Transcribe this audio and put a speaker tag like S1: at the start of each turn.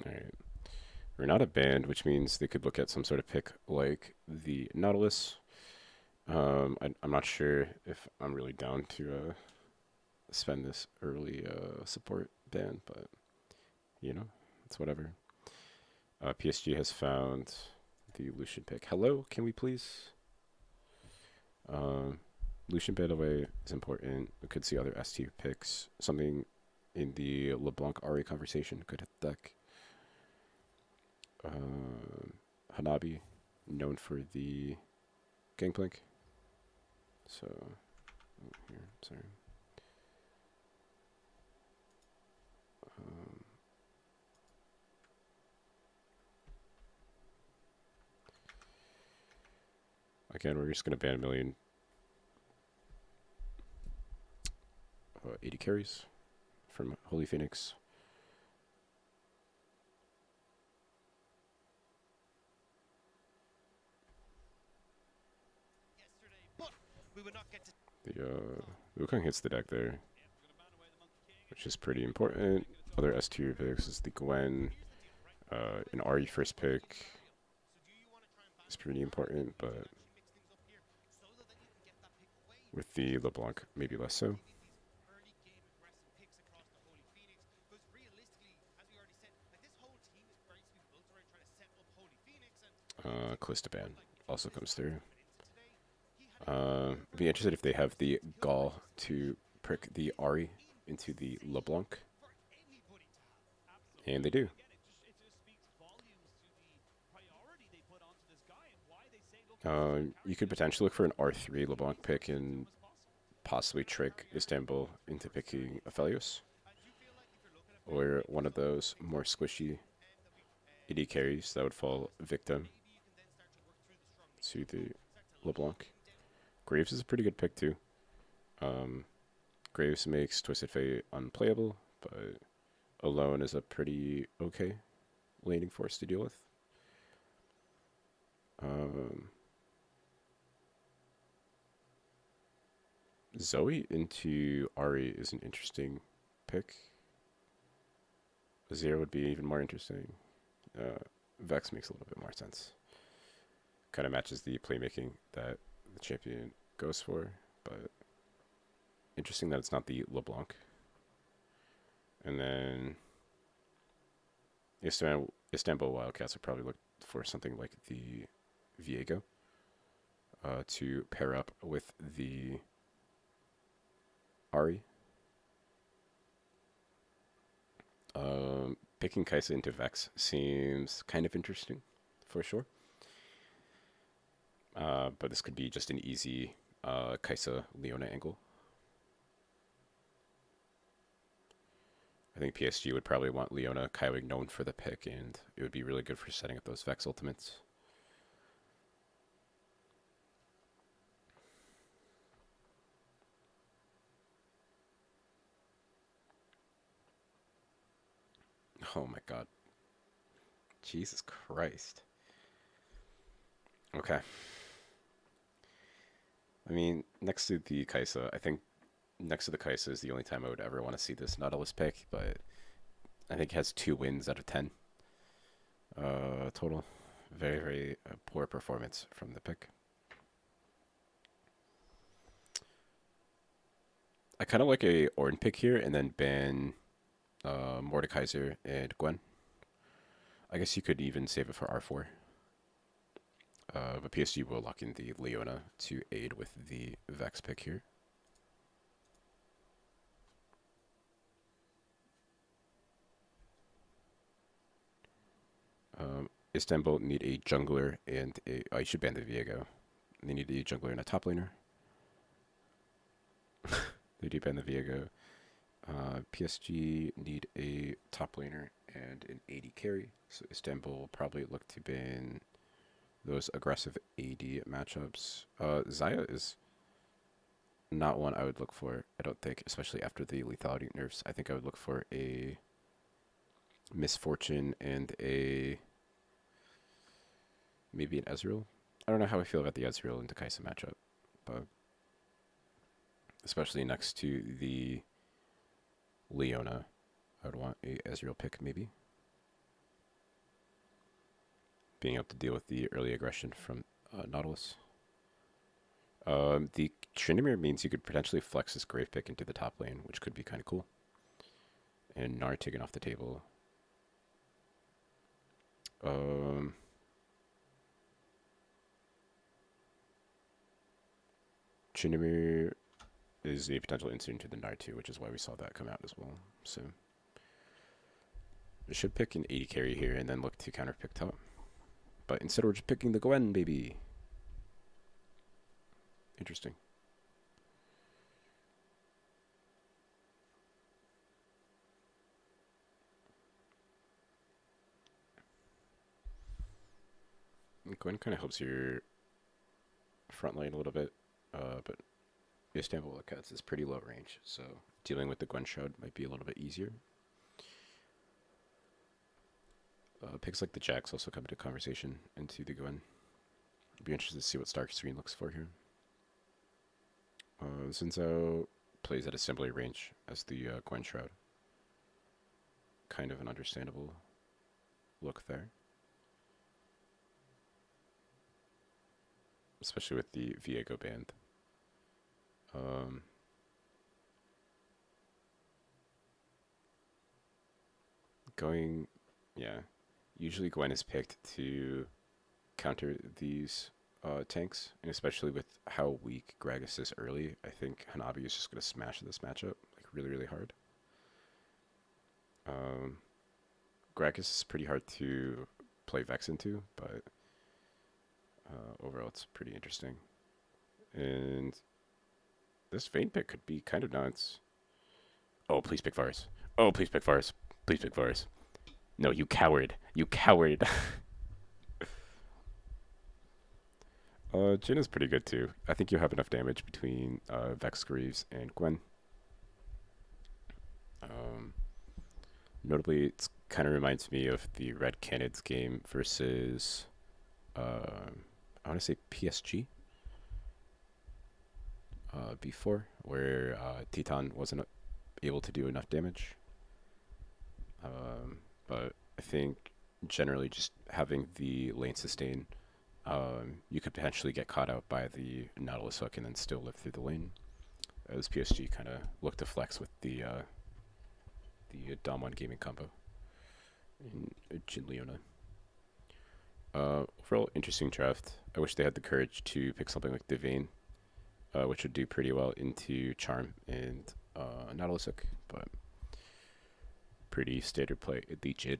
S1: Alright. We're not a band, which means they could look at some sort of pick like the Nautilus. I'm not sure if I'm really down to spend this early support ban, but you know, it's whatever. PSG has found the Lucian pick. Hello, can we please? Um, Lucian, by the way, is important. We could see other S tier picks. Something in the LeBlanc Ahri conversation could hit the deck. Hanabi, known for the Gangplank. So, oh, here, sorry. Um, Again, we're just going to ban a million 80 carries from Holy Phoenix. The Wukong hits the deck there, which is pretty important. Other S tier picks is the Gwen. An Ahri first pick is pretty important, but with the LeBlanc, maybe less so. Callisto ban also comes through. Be interested if they have the gall to prick the Ahri into the LeBlanc, and they do. You could potentially look for an R3 LeBlanc pick and possibly trick Istanbul into picking Aphelios, or one of those more squishy AD carries that would fall victim to the LeBlanc. Graves is a pretty good pick too. Um, Graves makes Twisted Fate unplayable, but alone is a pretty okay laning force to deal with. Um, Zoe into Ahri is an interesting pick. Zero would be even more interesting. Uh, Vex makes a little bit more sense. Kind of matches the playmaking that the champion goes for, but interesting that it's not the LeBlanc. And then Istanbul Wildcats would probably look for something like the Viego to pair up with the Ahri. Picking Kaisa into Vex seems kind of interesting, for sure. But this could be just an easy Kaisa Leona angle. I think PSG would probably want Leona Kaiwig known for the pick, and it would be really good for setting up those Vex ultimates. Oh my god. Jesus Christ. Okay. I mean, next to the Kaisa, I think next to the Kaisa is the only time I would ever want to see this Nautilus pick, but I think it has 2 wins out of 10 total. Very, very poor performance from the pick. I kind of like a Ornn pick here and then ban Mordekaiser and Gwen. I guess you could even save it for R4. But PSG will lock in the Leona to aid with the Vex pick here. Istanbul need a jungler and a... Oh, you should ban the Viego. They need a jungler and a top laner. They do ban the Viego. PSG need a top laner and an AD carry. So Istanbul will probably look to ban those aggressive AD matchups. Xayah is not one I would look for, I don't think, especially after the lethality nerfs. I think I would look for a Misfortune and a maybe an Ezreal. I don't know how I feel about the Ezreal and Kaisa matchup, but especially next to the Leona, I would want a Ezreal pick maybe. being able to deal with the early aggression from Nautilus. The Tryndamere means you could potentially flex this Grave pick into the top lane, which could be kind of cool. And Gnar taken off the table. Tryndamere is a potential insert into the Gnar too, which is why we saw that come out as well. So we should pick an 80 carry here and then look to counter pick top. But instead we're just picking the Gwen, baby. Interesting. Gwen kind of helps your front line a little bit, but Istanbul Cats is pretty low range, so dealing with the Gwen Shroud might be a little bit easier. Picks like the Jax also come into conversation into the Gwen. I'd be interested to see what Stark Screen looks for here. Zinzao plays at a similar range as the Gwen Shroud. Kind of an understandable look there. Especially with the Viego band. Yeah. Usually Gwen is picked to counter these tanks, and especially with how weak Gragas is early, I think Hanabi is just going to smash this matchup like really, really hard. Gragas is pretty hard to play Vex into, but overall it's pretty interesting. And this Vayne pick could be kind of nuts. Oh, please pick Varus. Oh, please pick Varus. Please pick Varus. No, you coward. You coward. Jhin is pretty good too. I think you have enough damage between Vex Greaves and Gwen. Notably, it kind of reminds me of the Red Canids game versus, I want to say PSG before, where Titan wasn't able to do enough damage. But I think generally just having the lane sustain, you could potentially get caught out by the Nautilus hook and then still live through the lane. As PSG kind of looked to flex with the Dom1 gaming combo in Jhin Leona. Overall, interesting draft. I wish they had the courage to pick something like Devane, which would do pretty well into Charm and Nautilus hook, but pretty standard play at the Jhin.